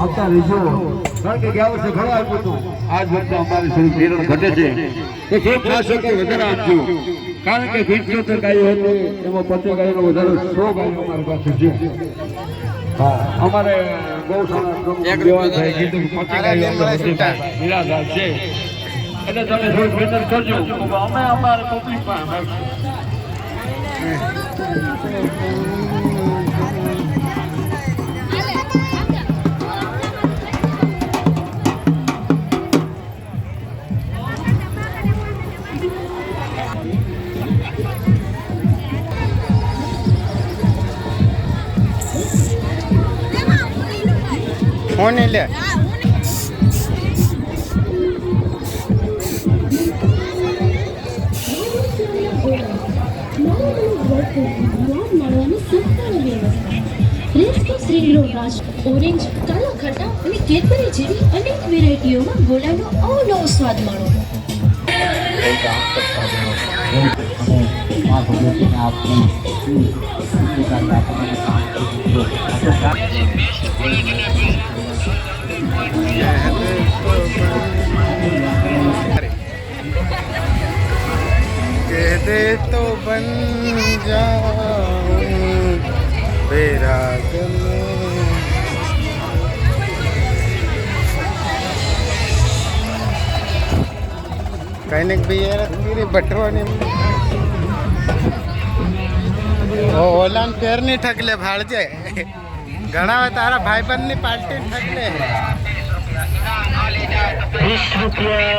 આવતા રહીશો કારણ કે ગયા વર્ષે ઘણું આપ્યું હતું. આજ વર્ષે અમારે થોડું ધિરણ ઘટે છે તો જે ખાસો કે વધારે આપજો કારણ કે 75 ગાયો હતી એમાં 50 ગાયોનો વધારો 100 ગાયો અમારી પાસે છે. હા અમારે ગૌશાળા થાય કીધું 50 ગાયો નિરાધાર છે એટલે તમે થોડું મહેનત કરજો. અમે અમારે પબ્લિક પાસે ફોન લે ઓરેન્જ કાલા ખટા અને કેડબરી જેવી અનેક વેરાયટીઓમાં ગોલાનો અવનવો સ્વાદ મળો. कह दे तो बन जाऊं बैराग में कहीं भी यार बटवानी ओला फेर नहीं ठकले भाड़जे घना तारा भाई बहन ની પાર્ટી ठकले 20 રૂપિયા